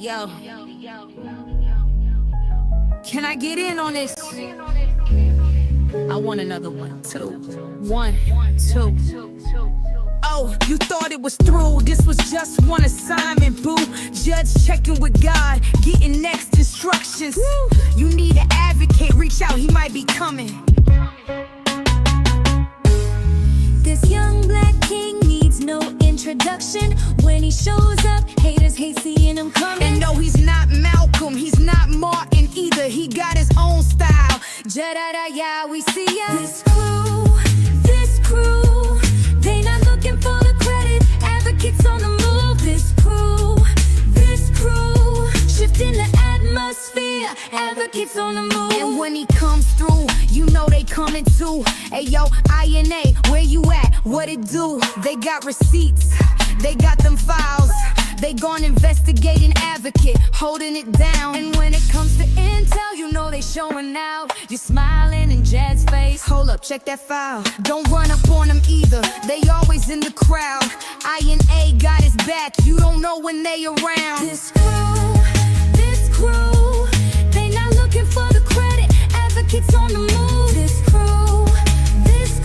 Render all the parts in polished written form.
Yo, can I get in on this? I want another 1, 2. 1, 2. Oh, you thought it was through. This was just one assignment, boo. Judge checking with God, getting next instructions. You need an advocate, reach out, he might be coming. This young black king needs no introduction. When he shows up, haters hate seeing him coming. And no, he's not Malcolm, he's not Martin either. He got his own style. Ja-da-da-ya, we see ya. This crew, they not looking for the credit. Advocates on the move. This crew, shifting the atmosphere. Advocates on the move. And when he comes through, you know they coming too. Hey yo, INA, where you at? What it do? They got receipts, they got them files. They gon' investigate an advocate, holding it down. And when it comes to intel, you know they showing out. You smiling in Jed's face. Hold up, check that file. Don't run up on them either, they always in the crowd. INA got his back, you don't know when they around. This crew, they not looking for the credit. Advocates on the move. This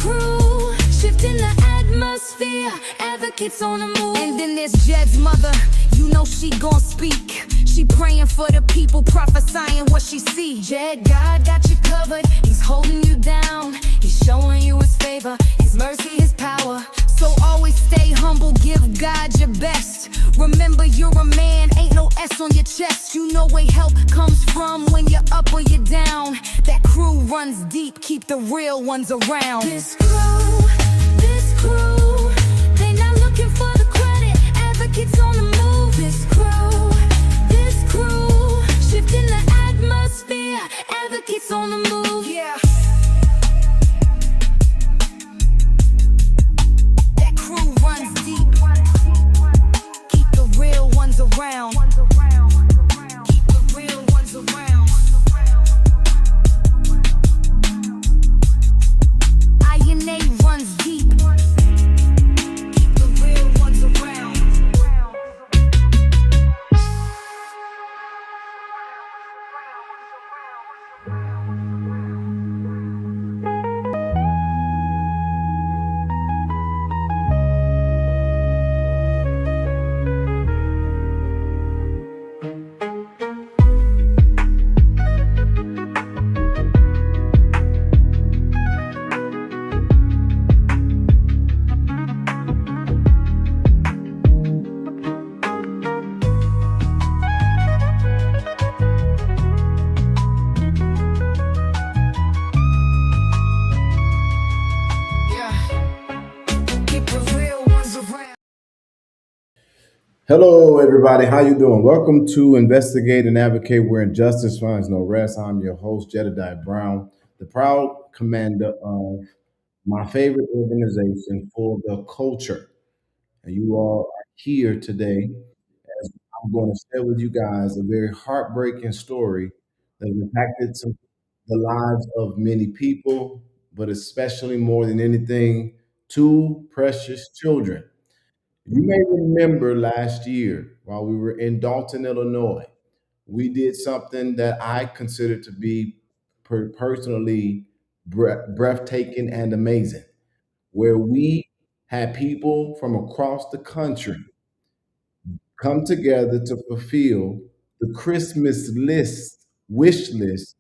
crew, shifting the atmosphere. Advocates on the move. And then there's Jed's mother, you know she gon' speak. She praying for the people, prophesying what she see. Jed, God got you covered, he's holding you down. He's showing you his favor, his mercy, his power. So always stay humble, give God your best. Remember you're a man, ain't no S on your chest. You know where help comes from when you're up or you're down. That crew runs deep, keep the real ones around. This crew, they not looking for the credit. Advocates on the move. This crew, shifting the atmosphere. Advocates on the move. Yeah. That crew runs deep, keep the real ones around. Keep the real ones around. INA runs deep, keep the real ones around. Hello, everybody. How you doing? Welcome to Investigate and Advocate where injustice finds no rest. I'm your host, Jedediah Brown, the proud commander of my favorite organization for the culture. And you all are here today as I'm going to share with you guys a very heartbreaking story that impacted the lives of many people, but especially more than anything, two precious children. You may remember last year while we were in Dalton, Illinois, we did something that I consider to be personally breathtaking and amazing, where we had people from across the country come together to fulfill the Christmas wish list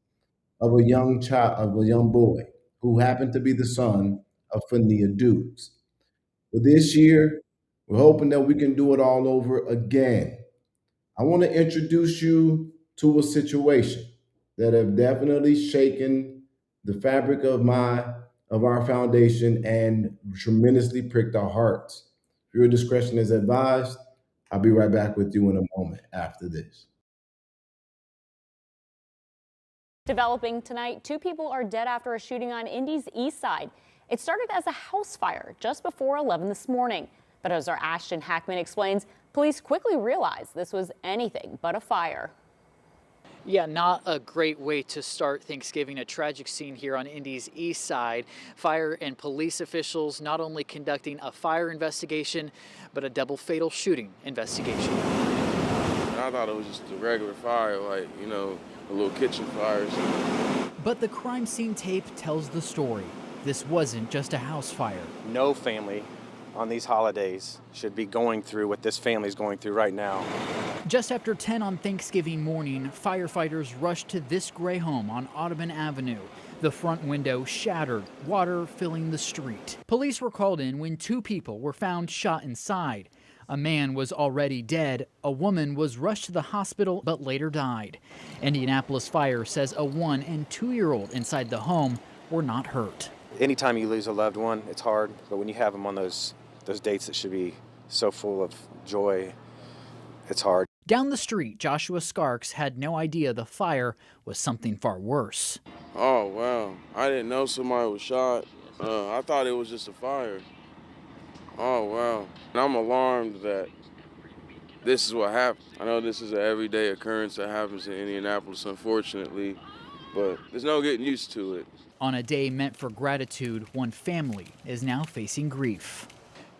of a young child, of a young boy who happened to be the son of Fania Dukes. But this year, we're hoping that we can do it all over again. I want to introduce you to a situation that have definitely shaken the fabric of our foundation and tremendously pricked our hearts. Your discretion is advised. I'll be right back with you in a moment after this. Developing tonight, 2 people are dead after a shooting on Indy's east side. It started as a house fire just before 11 this morning. But as our Ashton Hackman explains, police quickly realized this was anything but a fire. Yeah, not a great way to start Thanksgiving. A tragic scene here on Indy's east side. Fire and police officials not only conducting a fire investigation, but a double fatal shooting investigation. And I thought it was just a regular fire, like, a little kitchen fire or something. But the crime scene tape tells the story. This wasn't just a house fire. No family on these holidays should be going through what this family is going through right now. Just after 10 on Thanksgiving morning, firefighters rushed to this gray home on Audubon Avenue. The front window shattered, water filling the street. Police were called in when 2 people were found shot inside. A man was already dead. A woman was rushed to the hospital but later died. Indianapolis Fire says a 1- and 2-year-old inside the home were not hurt. Anytime you lose a loved one, it's hard, but when you have them on those dates that should be so full of joy, it's hard. Down the street, Joshua Skarks had no idea the fire was something far worse. Oh, wow. I didn't know somebody was shot. I thought it was just a fire. Oh, wow. And I'm alarmed that this is what happened. I know this is an everyday occurrence that happens in Indianapolis, unfortunately, but there's no getting used to it. On a day meant for gratitude, one family is now facing grief.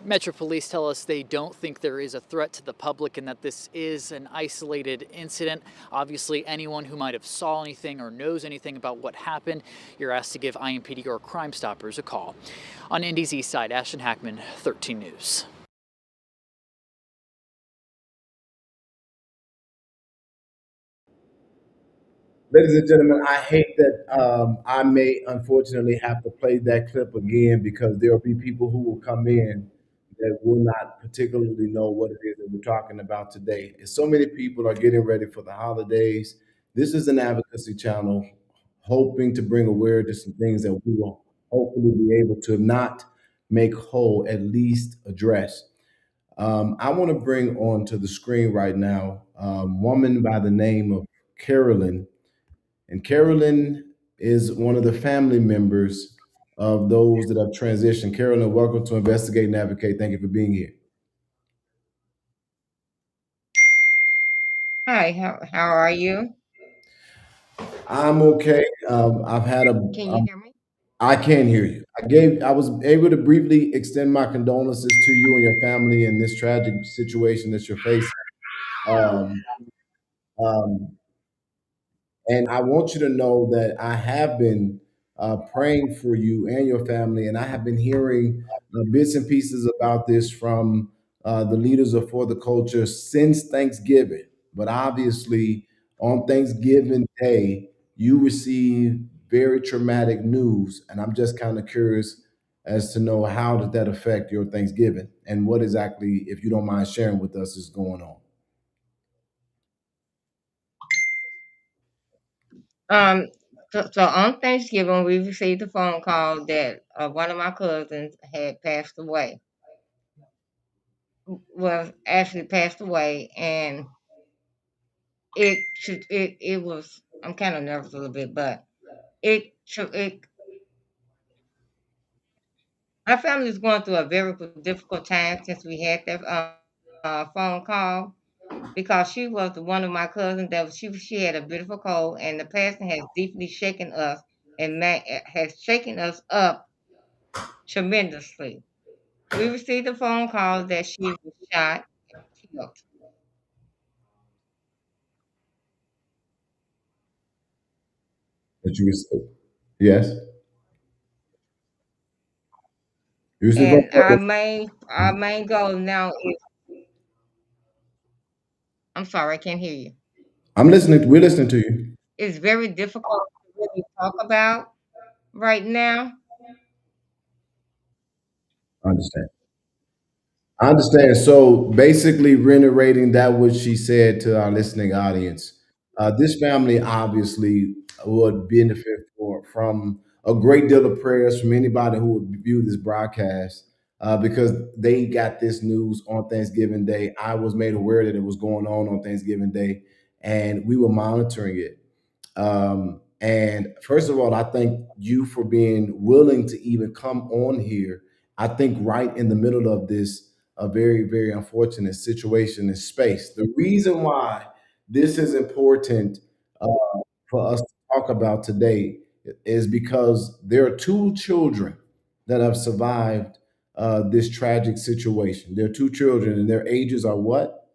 Metro Police tell us they don't think there is a threat to the public and that this is an isolated incident. Obviously, anyone who might have saw anything or knows anything about what happened, you're asked to give IMPD or Crime Stoppers a call. On Indy's East Side, Ashton Hackman, 13 News. Ladies and gentlemen, I hate that I may unfortunately have to play that clip again because there will be people who will come in that will not particularly know what it is that we're talking about today. And so many people are getting ready for the holidays. This is an advocacy channel hoping to bring awareness to some things that we will hopefully be able to not make whole, at least address. I want to bring onto the screen right now a woman by the name of Carolyn. And Carolyn is one of the family members of those that have transitioned. Carolyn, welcome to Investigate and Advocate. Thank you for being here. Hi, how are you? I'm okay. I've had a. Can you hear me? I can hear you. I was able to briefly extend my condolences to you and your family in this tragic situation that you're facing. Um, um, And I want you to know that I have been praying for you and your family, and I have been hearing bits and pieces about this from the leaders of For the Culture since Thanksgiving. But obviously, on Thanksgiving Day, you received very traumatic news, and I'm just kind of curious as to know how did that affect your Thanksgiving, and what exactly, if you don't mind sharing with us, is going on. Um, so on Thanksgiving, we received a phone call that one of my cousins had passed away. Was actually passed away, and it was. I'm kind of nervous a little bit, but it my family is going through a very difficult time since we had that phone call. Because she was one of my cousins that she had a beautiful cold, and the passing has deeply shaken us and has shaken us up tremendously. We received a phone call that she was shot and killed. That you received. Yes. You received a And phone call. our main goal now is. I'm sorry, I can't hear you. I'm listening. We're listening to you. It's very difficult to really talk about right now. I understand. I understand. So basically, reiterating that what she said to our listening audience, this family obviously would benefit from a great deal of prayers from anybody who would view this broadcast because they got this news on Thanksgiving Day. I was made aware that it was going on Thanksgiving Day, and we were monitoring it. And first of all, I thank you for being willing to even come on here. I think right in the middle of this, a very, very unfortunate situation in space. The reason why this is important uh, for us to talk about today is because there are 2 children that have survived this tragic situation. There are 2 children, and their ages are what?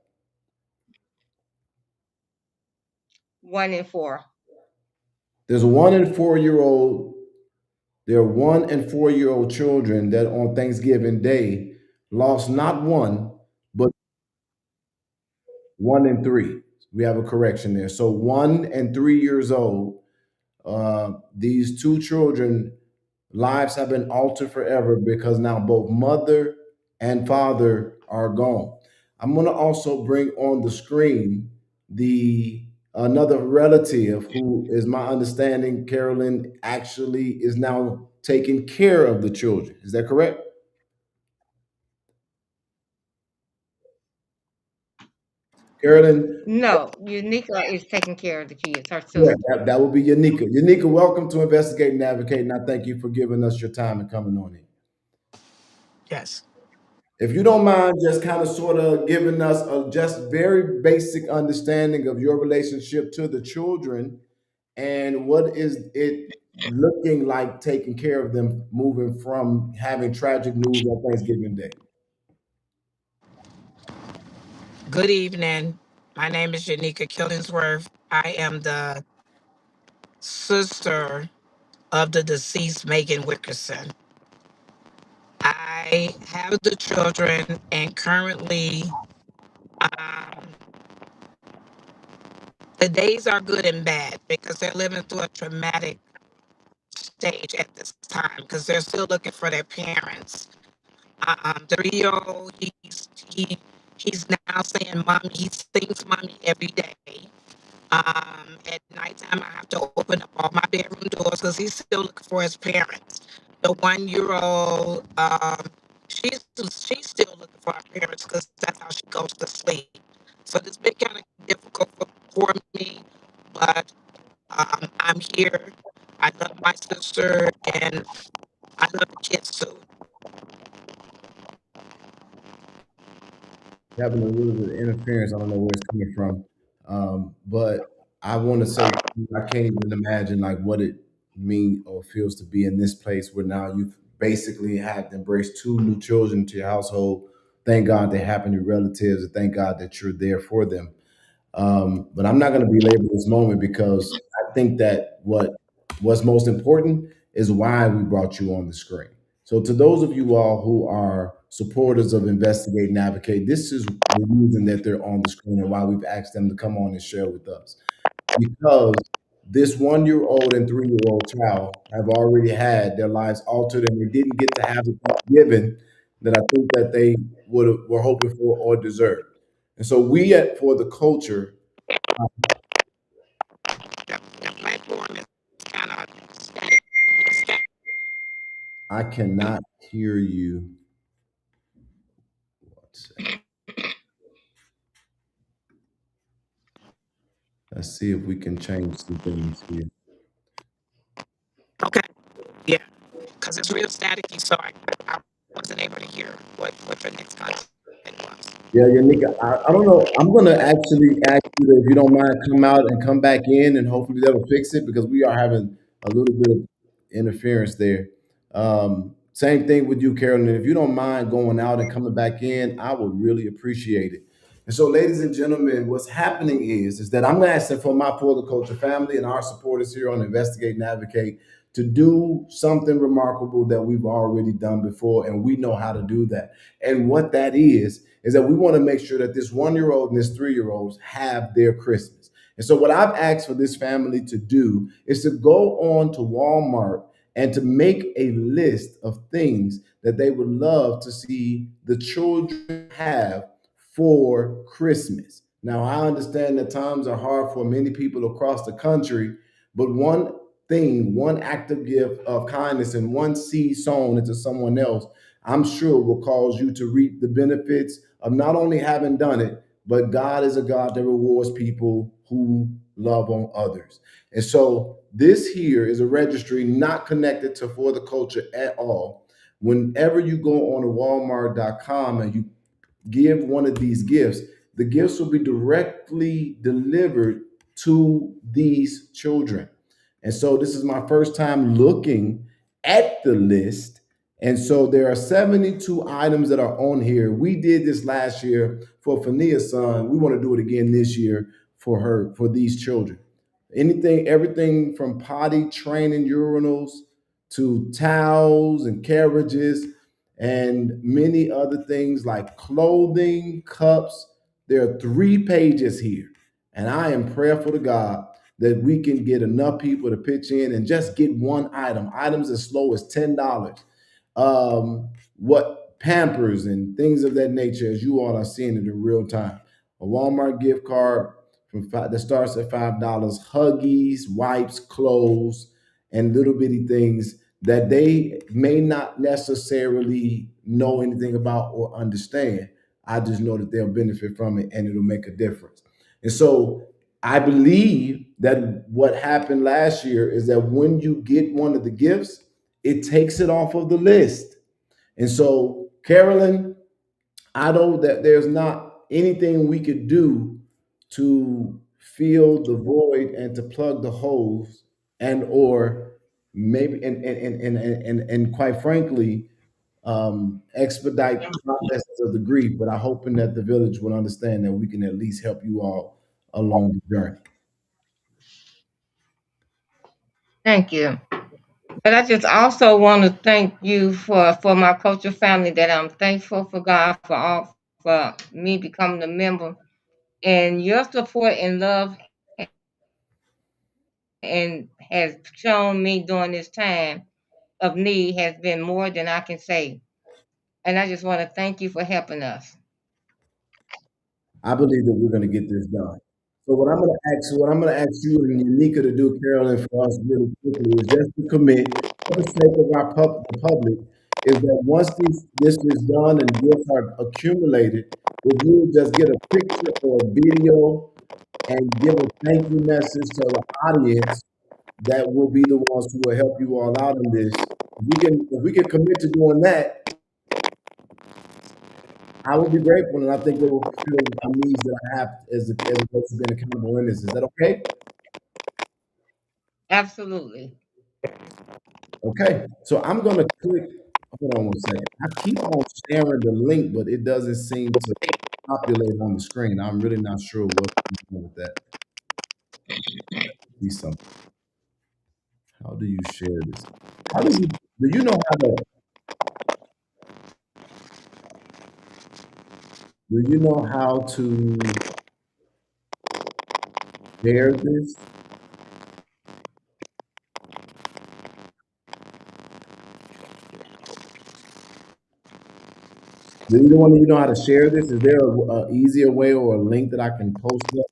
1 and 4. There's a 1 and 4-year-old. There are 1 and 4-year-old children that on Thanksgiving Day lost not one, but 1 and 3. We have a correction there. So 1 and 3 years old. These two children lives have been altered forever because now both mother and father are gone. I'm going to also bring on the screen the another relative who is my understanding, Carolyn, actually is now taking care of the children. Is that correct? Carolyn, No, Unica is taking care of the kids, her yeah, sister. that would be Yanika. Yanika, welcome to Investigate and Advocate, and I thank you for giving us your time and coming on in. Yes. If you don't mind just kind of sort of giving us a just very basic understanding of your relationship to the children and what is it looking like taking care of them moving from having tragic news on Thanksgiving Day. Good evening. My name is Janika Killingsworth. I am the sister of the deceased Megan Wickerson. I have the children, and currently, um, the days are good and bad because they're living through a traumatic stage at this time because they're still looking for their parents. The 3-year-old, he's now saying mommy. He sings mommy every day. At nighttime, I have to open up all my bedroom doors because he's still looking for his parents. The 1-year-old, she's still looking for her parents because that's how she goes to sleep. So it's been kind of difficult for me, but I'm here. I love my sister and I love the kids too. Having a little bit of interference. I don't know where it's coming from. But I want to say I can't even imagine like what it means or feels to be in this place where now you've basically had embraced 2 new children to your household. Thank God they happen to be relatives, and thank God that you're there for them. But I'm not going to belabor this moment because I think that what's most important is why we brought you on the screen. So to those of you all who are supporters of Investigate and Advocate, this is the reason that they're on the screen and why we've asked them to come on and share with us. Because this 1-year-old and 3-year-old child have already had their lives altered and they didn't get to have the Thanksgiving that I think that they were hoping for or deserved. And so we at For the Culture, The platform is kind of static. I cannot hear you. One second. Let's see if we can change some things here. Okay, yeah, because it's real staticky, so I wasn't able to hear what your next content was. Yeah, Yanika, I don't know. I'm gonna actually ask you to, if you don't mind, come out and come back in, and hopefully that'll fix it because we are having a little bit of interference there. Same thing with you, Carolyn. If you don't mind going out and coming back in, I would really appreciate it. And so, ladies and gentlemen, what's happening is that I'm asking for my For the Culture family and our supporters here on Investigate and Advocate to do something remarkable that we've already done before, and we know how to do that. And what that is that we want to make sure that this 1-year-old and this 3-year-olds have their Christmas. And so what I've asked for this family to do is to go on to Walmart and to make a list of things that they would love to see the children have for Christmas. Now, I understand that times are hard for many people across the country, but one thing, one active gift of kindness and one seed sown into someone else, I'm sure will cause you to reap the benefits of not only having done it, but God is a God that rewards people who love on others. And so this here is a registry not connected to For the Culture at all. Whenever you go on to walmart.com and you give one of these gifts, the gifts will be directly delivered to these children. And so this is my first time looking at the list. And so there are 72 items that are on here. We did this last year for Fania's son. We want to do it again this year for these children. everything from potty training urinals to towels and carriages and many other things like clothing, cups. There are 3 pages here. And I am prayerful to God that we can get enough people to pitch in and just get one item, items as low as $10. What Pampers and things of that nature, as you all are seeing it in real time. A Walmart gift card that starts at $5, Huggies, wipes, clothes, and little bitty things that they may not necessarily know anything about or understand. I just know that they'll benefit from it and it'll make a difference. And so I believe that what happened last year is that when you get one of the gifts, it takes it off of the list. And so, Carolyn, I know that there's not anything we could do to fill the void and to plug the holes and or maybe and quite frankly expedite the processes of the grief. But I'm hoping that the village will understand that we can at least help you all along the journey. Thank you. But I just also want to thank you for my culture family, that I'm thankful for God for me becoming a member, and your support and love and has shown me during this time of need has been more than I can say. And I just want to thank you for helping us. I believe that we're going to get this done. So what I'm going to ask you and Unica to do, Carolyn, for us really quickly is just to commit for the sake of the public, is that once this is done and gifts are accumulated, if you would just get a picture or a video and give a thank you message to the audience, that will be the ones who will help you all out in this. If we can commit to doing that, I will be grateful, and I think it will fulfill the needs that I have as a person being accountable in this. Is that okay? Absolutely. Okay. So I'm gonna click. Hold on one second. I keep on sharing the link, but it doesn't seem to populate on the screen. I'm really not sure what's going on with that. See something. How do you share this? How do you know how to share this? Do you know how to share this? Is there a easier way or a link that I can post it?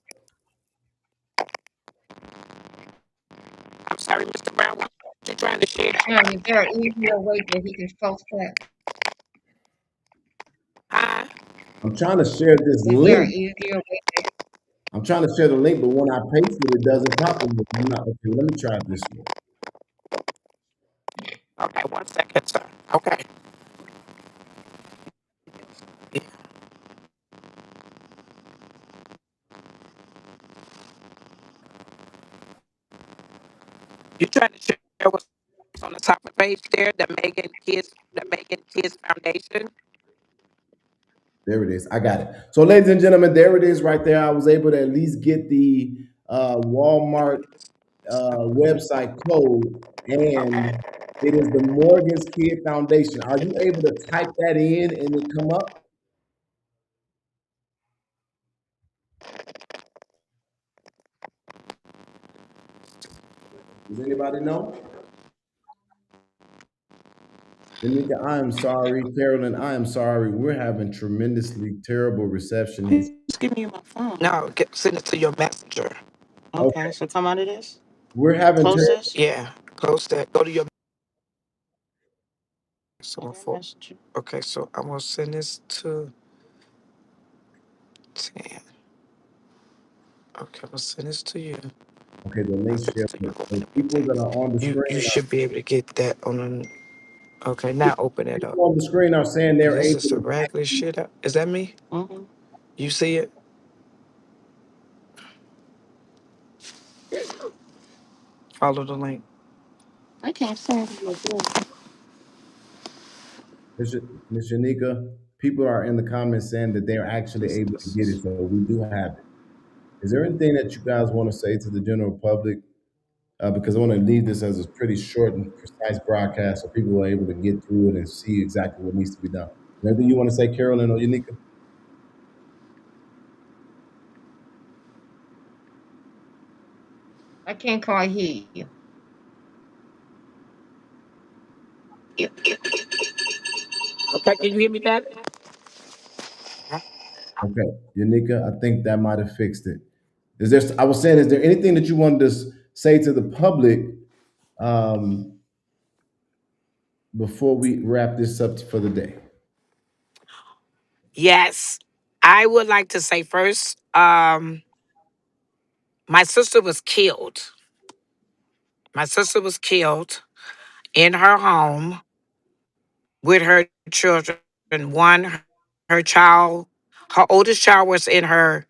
I'm sorry, Mr. Brown, what you trying to share? Is there an easier way that he can post that? Huh? I'm trying to share this Is there an link. easier way that I'm trying to share the link, but when I paste it, it doesn't populate. I'm not okay. Let me try it this way. Okay, 1 second, sir. Okay. Yeah. You trying to share what's on the top of the page there, the Megan Kids Foundation? There it is. I got it. So, ladies and gentlemen, there it is right there. I was able to at least get the Walmart website code, Okay. and it is the Morgan's Kid Foundation. Are you able to type that in and it come up? Does anybody know? Anika, I am sorry. Carolyn, I am sorry. We're having tremendously terrible reception here. Please give me my phone. No, send it to your messenger. Okay. Okay, so come out of this. We're having Close terrible. this. Yeah, close that. Go to your. So okay, so I'm gonna send this to 10. Okay, I'm gonna send this to you. Okay, the I'll link send it share. to you. Open The up your people that text. are on the You screen should be able to get that on the. Okay, now open it up. people on the screen are saying they're This able is the to. regular shit. Is that me? Mm-hmm. You see it? Follow the link. I can't send you a Ms. Shanika, people are in the comments saying that they're actually This, able to this get is. it, so we do have it. Is there anything that you guys want to say to the general public? Because I want to leave this as a pretty short and precise broadcast so people are able to get through it and see exactly what needs to be done. Anything you want to say, Carolyn or Yanika? I can't quite hear you. Okay, can you hear me better? Okay, Yanika, I think that might have fixed it. Is there? I was saying, is there anything that you wanted to say to the public um, before we wrap this up for the day? Yes. I would like to say first, my sister was killed. My sister was killed in her home with her children. One, her child, her oldest child was in her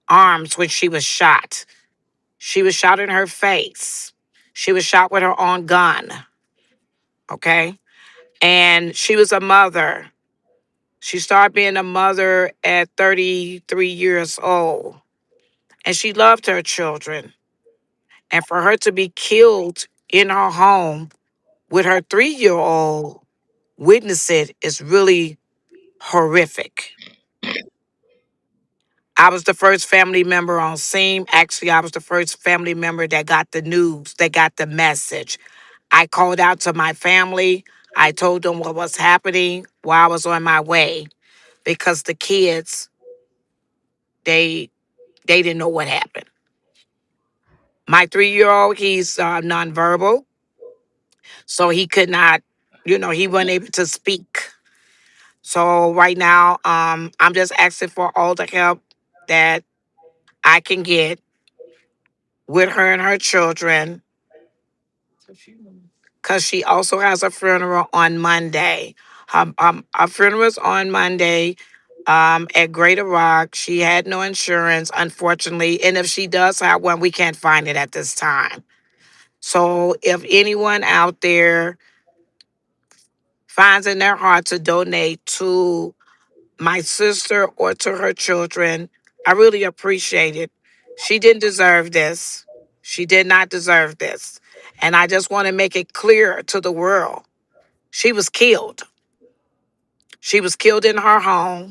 arms when she was shot. She was shot in her face. She was shot with her own gun. Okay. And she was a mother. She started being a mother at 33 years old. And she loved her children. And for her to be killed in her home with her 3-year-old witness it is really horrific. I was the first family member on scene. Actually, I was the first family member that got the news, that got the message. I called out to my family. I told them what was happening while I was on my way because the kids, they didn't know what happened. My 3-year-old, he's nonverbal, so he could not, he wasn't able to speak. So right now, I'm just asking for all the help that I can get with her and her children because she also has a funeral on Monday. Her funeral is on Monday at Greater Rock. She had no insurance, unfortunately. And if she does have one, we can't find it at this time. So if anyone out there finds in their heart to donate to my sister or to her children, I really appreciate it. She didn't deserve this. She did not deserve this. And I just want to make it clear to the world. She was killed. She was killed in her home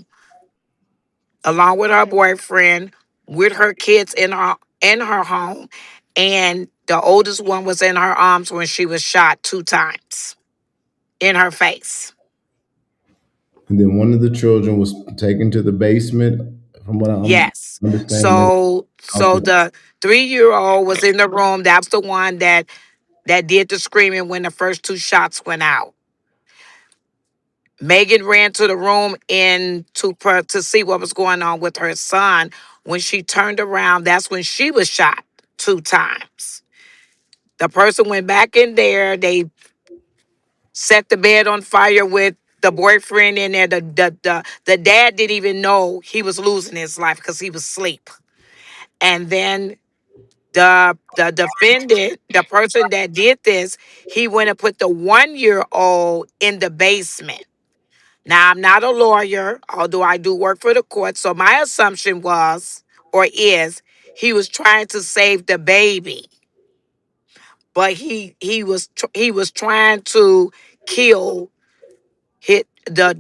along with her boyfriend, with her kids in her home, and the oldest one was in her arms when she was shot 2 times in her face. And then one of the children was taken to the basement, from what I'm Yes. understanding. So Okay. the 3-year-old was in the room. That's the one that did the screaming when the first 2 shots went out. Megan ran to the room to see what was going on with her son. When she turned around, that's when she was shot 2 times. The person went back in there. They set the bed on fire with the boyfriend in there. The dad didn't even know he was losing his life because he was asleep. And then the defendant, the person that did this, he went and put the 1-year-old in the basement. Now, I'm not a lawyer, although I do work for the court. So my assumption was, or is, he was trying to save the baby, but he was trying to kill hit the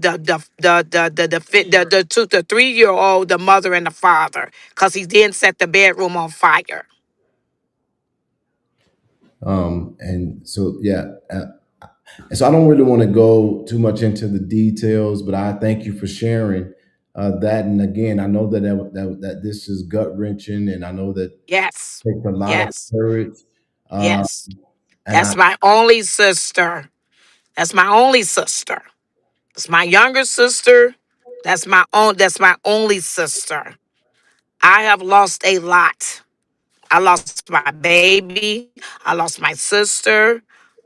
3-year-old, the mother and the father, because he didn't set the bedroom on fire. And so, yeah. And so I don't really want to go too much into the details, but I thank you for sharing that. And again, I know that this is gut wrenching, and I know that Yes, takes a lot of yes, courage. Uh, yes. and I, That's my only sister. That's my only sister. It's my younger sister. That's my only sister. I have lost a lot. I lost my baby. I lost my sister.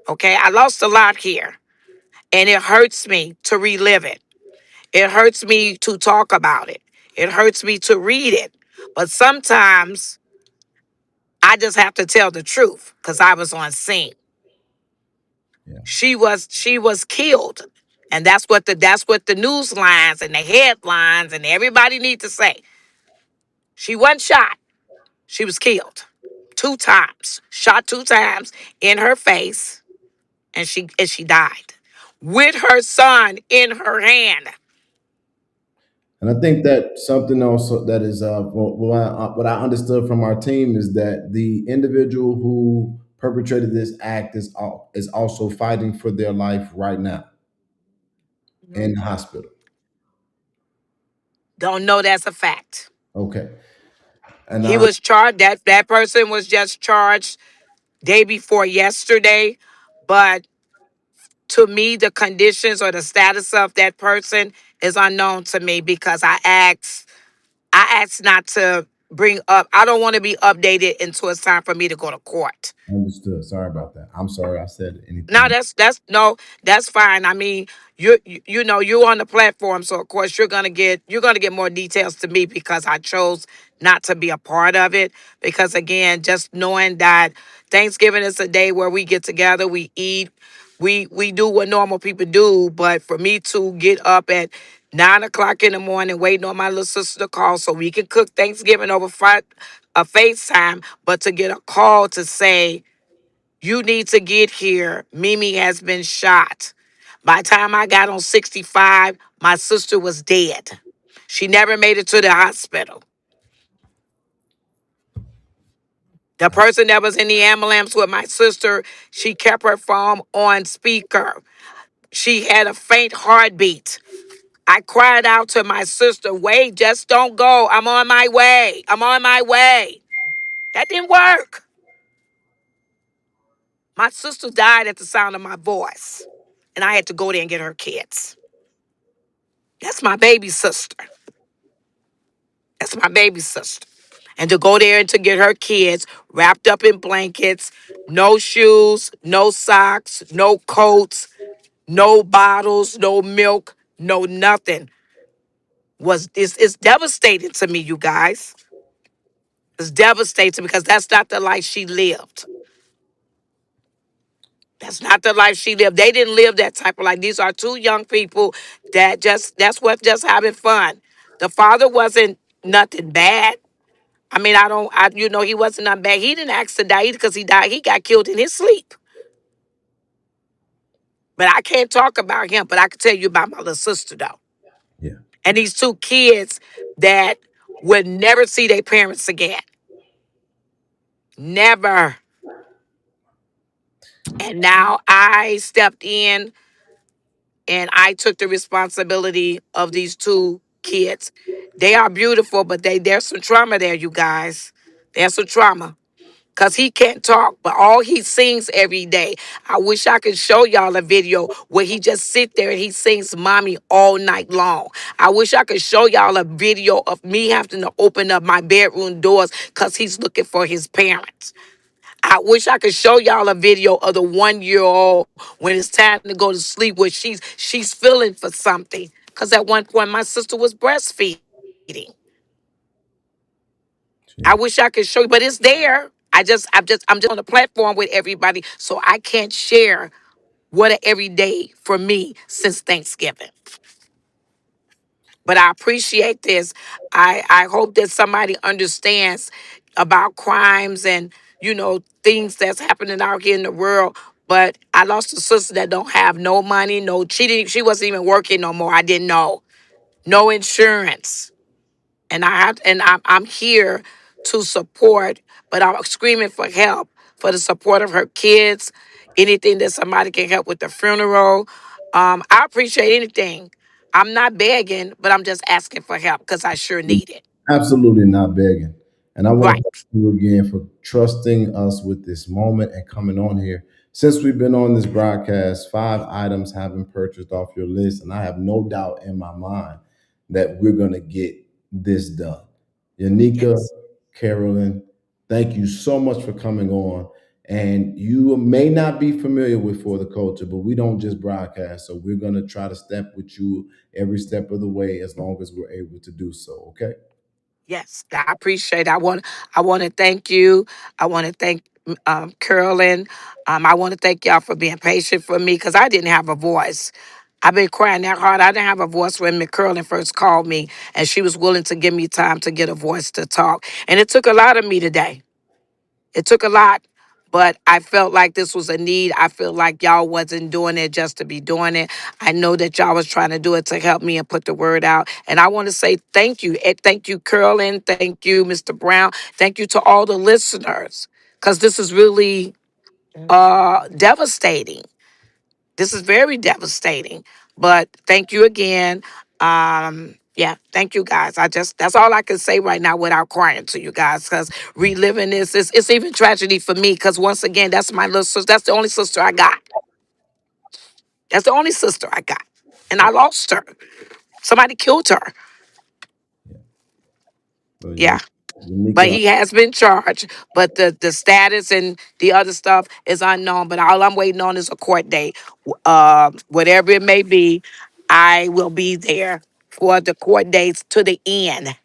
Okay. I lost a lot here. And it hurts me to relive it. It hurts me to talk about it. It hurts me to read it. But sometimes I just have to tell the truth because I was on scene. yeah. She was killed. And that's what the news lines and the headlines and everybody need to say. She wasn't shot. She was killed 2 times, shot 2 times in her face, and she died with her son in her hand. And I think that something also that is what I understood from our team is that the individual who perpetrated this act is also fighting for their life right now in the hospital. Don't know that's a fact. Okay, and He was charged. That person was just charged day before yesterday, but to me, the conditions or the status of that person is unknown to me because I asked not to bring up. I don't want to be updated until it's time for me to go to court. understood. Sorry about that. I'm sorry I said No, anything. that's fine. I mean, you're on the platform, so of course you're gonna get more details to me because I chose not to be a part of it. Because again, just knowing that Thanksgiving is a day where we get together, we eat, we do what normal people do. But for me to get up at 9 o'clock in the morning, waiting on my little sister to call so we can cook Thanksgiving over a FaceTime, but to get a call to say you need to get here. Mimi has been shot. By the time I got on 65, my sister was dead. She never made it to the hospital. The person that was in the ambulance with my sister, she kept her phone on speaker. She had a faint heartbeat. I cried out to my sister, wait, just don't go. I'm on my way. I'm on my way. That didn't work. My sister died at the sound of my voice, and I had to go there and get her kids. That's my baby sister. That's my baby sister. And to go there and to get her kids wrapped up in blankets, no shoes, no socks, no coats, no bottles, no milk, no nothing. It's devastating to me, you guys. It's devastating because that's not the life she lived. That's not the life she lived. They didn't live that type of life. These are two young people that that's what just having fun. The father wasn't nothing bad. I mean, he wasn't that bad. He didn't ask to die either because he died. He got killed in his sleep. But I can't talk about him, but I can tell you about my little sister, though. Yeah. And these two kids that would never see their parents again. Never. And now I stepped in and I took the responsibility of these two kids. They are beautiful, but there's some trauma there, you guys. There's some trauma. Because he can't talk, but all he sings every day. I wish I could show y'all a video where he just sit there and he sings mommy all night long. I wish I could show y'all a video of me having to open up my bedroom doors because he's looking for his parents. I wish I could show y'all a video of the 1-year-old when it's time to go to sleep where she's feeling for something. Because at one point my sister was breastfeeding. I wish I could show you, but it's there. I'm just on the platform with everybody, so I can't share what a every day for me since Thanksgiving. But I appreciate this. I hope that somebody understands about crimes and things that's happening out here in the world. But I lost a sister that don't have no money, no she wasn't even working no more. I didn't know. No insurance. And I'm here to support, but I'm screaming for help for the support of her kids. Anything that somebody can help with the funeral. I appreciate anything. I'm not begging, but I'm just asking for help because I sure need it. Absolutely not begging. And I want to Right. thank you again for trusting us with this moment and coming on here. Since we've been on this broadcast, 5 items have been purchased off your list, and I have no doubt in my mind that we're going to get this done. Yanika, Yes. Carolyn, thank you so much for coming on. And you may not be familiar with For the Culture, but we don't just broadcast. So we're going to try to step with you every step of the way as long as we're able to do so. Okay. Yes. I appreciate it. I want to thank you. I want to thank Carolyn. I want to thank y'all for being patient for me because I didn't have a voice. I've been crying that hard. I didn't have a voice when Miss Curlin first called me, and she was willing to give me time to get a voice to talk. And it took a lot of me today. It took a lot, but I felt like this was a need. I feel like y'all wasn't doing it just to be doing it. I know that y'all was trying to do it to help me and put the word out. And I want to say thank you. Thank you, Curlin. Thank you, Mr. Brown. Thank you to all the listeners, because this is really devastating. This is very devastating. But thank you again. Yeah, thank you guys. That's all I can say right now without crying to you guys, because reliving this is it's even tragedy for me, because once again, that's my little sister. That's the only sister I got. That's the only sister I got. And I lost her. Somebody killed her. So Yeah. But Unica, he has been charged. But the status and the other stuff is unknown. But all I'm waiting on is a court date. Whatever it may be, I will be there for the court dates to the end.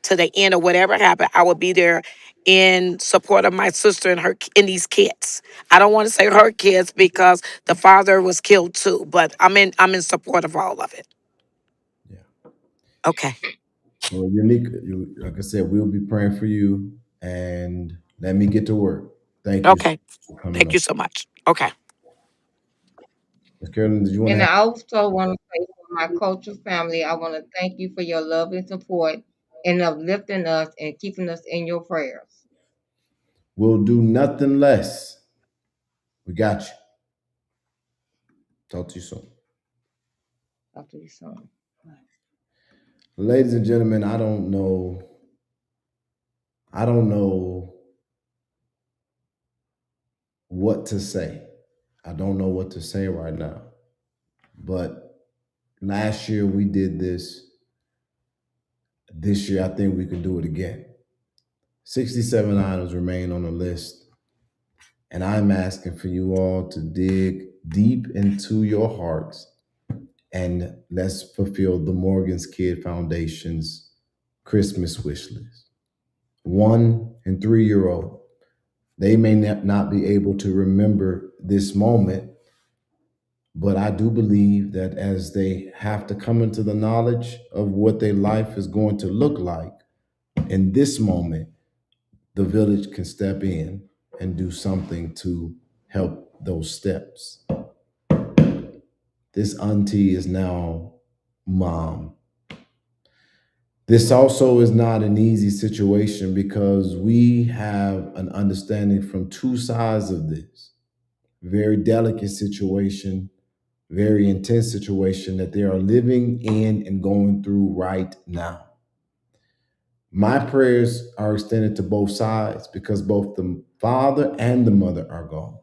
To the end of whatever happened, I will be there in support of my sister and her and these kids. I don't want to say her kids because the father was killed too. But I'm in support of all of it. yeah. Okay. Well, Unica, like I said, we'll be praying for you, and let me get to work. Thank you Okay. for coming Thank on. you so much. Okay. Ms. Carolyn, did you want to And have? I also want to say for my culture family, I want to thank you for your love and support and uplifting us and keeping us in your prayers. We'll do nothing less. We got you. Talk to you soon. Talk to you soon. Ladies and gentlemen, I don't know what to say. I don't know what to say right now. But last year we did this. This year I think we can do it again. 67 items remain on the list. And I'm asking for you all to dig deep into your hearts and let's fulfill the Morgan's Kid Foundation's Christmas wish list. 1 and 3-year-old, they may not be able to remember this moment, but I do believe that as they have to come into the knowledge of what their life is going to look like in this moment, the village can step in and do something to help those steps. This auntie is now mom. This also is not an easy situation because we have an understanding from two sides of this. Very delicate situation, very intense situation that they are living in and going through right now. My prayers are extended to both sides because both the father and the mother are gone.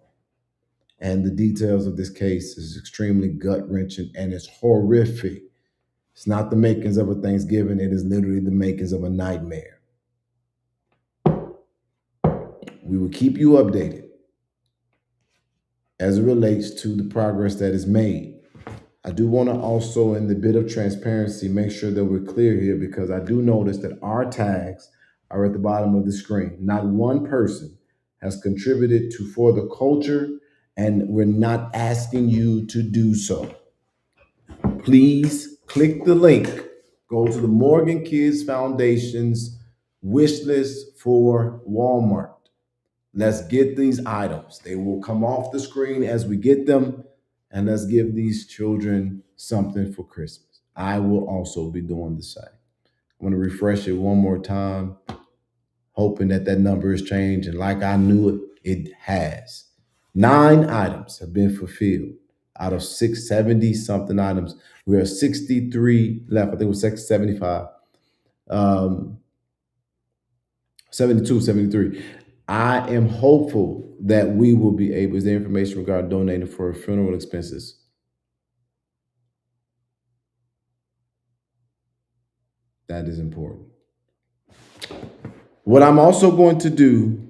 And the details of this case is extremely gut-wrenching and it's horrific. It's not the makings of a Thanksgiving, it is literally the makings of a nightmare. We will keep you updated as it relates to the progress that is made. I do want to also, in the bit of transparency, make sure that we're clear here because I do notice that our tags are at the bottom of the screen. Not one person has contributed to For the Culture, and we're not asking you to do so. Please click the link. Go to the Morgan Kids Foundation's wish list for Walmart. Let's get these items. They will come off the screen as we get them, and let's give these children something for Christmas. I will also be doing the same. I want to refresh it one more time, hoping that that number has changed. And like I knew it, it has. 9 items have been fulfilled out of 670 something items. We are 63 left. I think it was 75. 72, 73. I am hopeful that we will be able, is there information regarding donating for funeral expenses? That is important. What I'm also going to do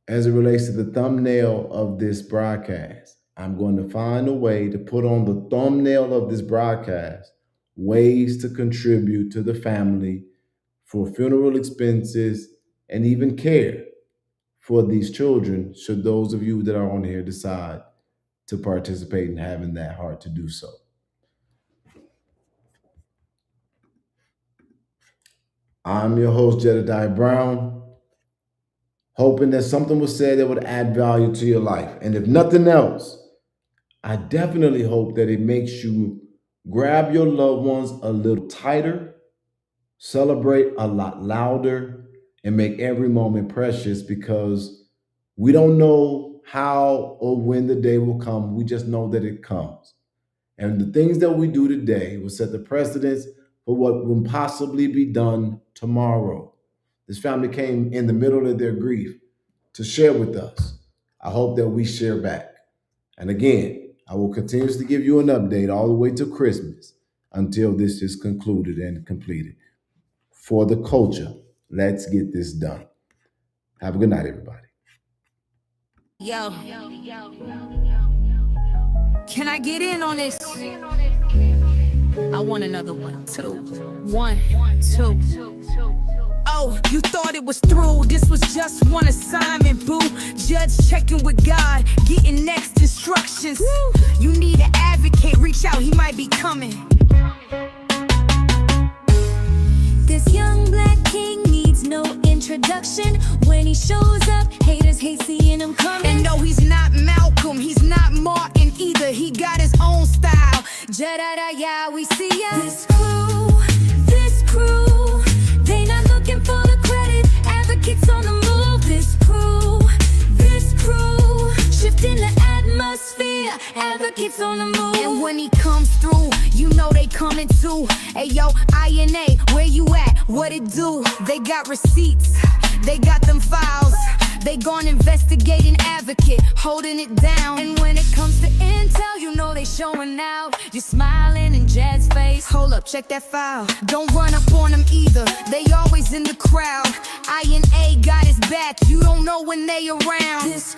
as it relates to the thumbnail of this broadcast, I'm going to find a way to put on the thumbnail of this broadcast ways to contribute to the family for funeral expenses and even care for these children, should those of you that are on here decide to participate in having that heart to do so. I'm your host, Jedediah Brown, hoping that something was said that would add value to your life. And if nothing else, I definitely hope that it makes you grab your loved ones a little tighter, celebrate a lot louder, and make every moment precious, because we don't know how or when the day will come. We just know that it comes. And the things that we do today will set the precedence for what will possibly be done tomorrow. This family came in the middle of their grief to share with us. I hope that we share back. And again, I will continuously give you an update all the way to Christmas until this is concluded and completed. For the culture, let's get this done. Have a good night, everybody. Yo, can I get in on this? I want another one, two. 1, 2. Oh, you thought it was through. This was just one assignment, boo. Judge checking with God, getting next instructions. You need an advocate, reach out, he might be coming. This young black king needs no introduction. When he shows up, haters hate seeing him coming. And no, he's not Malcolm, he's not Martin either. He got his own style. Jedediah, we see ya. This crew, they not looking for the credit. Advocates on the move. This crew, shifting the atmosphere. Advocates on the move. And when he comes through, you know they coming too. Hey yo, INA, where you at? What it do? They got receipts, they got them files. They gon' investigate an advocate, holding it down. And when it comes to intel, you know they showing out. You're smiling in Jed's face. Hold up, check that file. Don't run up on them either, they always in the crowd. INA got his back, you don't know when they around. This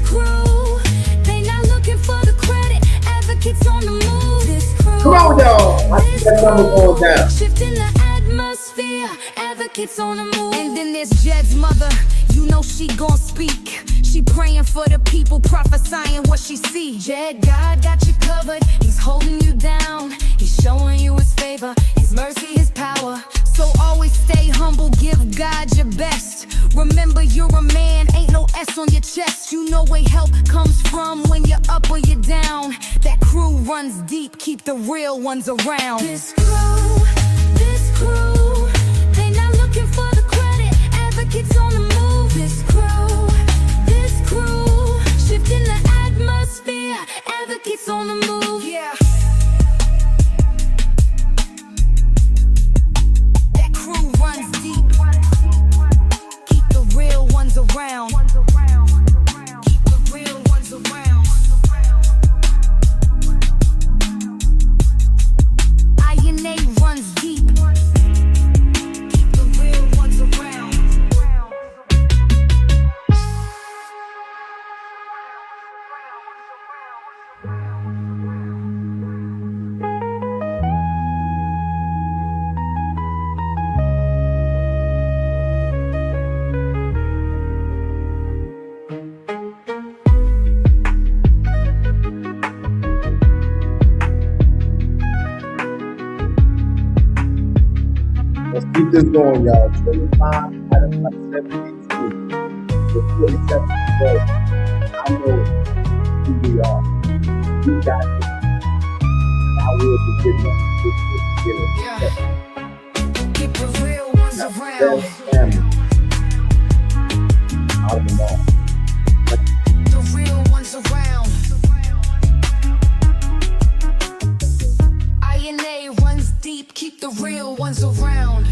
crew, they not looking for the credit. Advocates on the move. This crew, Come on, y'all. I think that number going down. shifting the atmosphere. Advocates on the move. And then there's Jed's mother, you know she gon' speak. She praying for the people, prophesying what she see. Jed, God got you covered. He's holding you down. He's showing you his favor, his mercy, his power. So always stay humble, give God your best. Remember you're a man, ain't no S on your chest. You know where help comes from when you're up or you're down. That crew runs deep, keep the real ones around. This crew, they not looking for the credit. Advocates on the move. This crew, shifting the atmosphere. Advocates on the move. Yeah. That crew runs deep, keep the real ones around. Keep the real ones around. INA runs deep, keep the real ones around. Let's keep this going, y'all. 25 out of 72. With 47 to go. I know who we are. We got this. I will be getting up to this. Keep the real ones around. Best family. Out of them all. The real ones around. INA runs deep, keep the real ones around.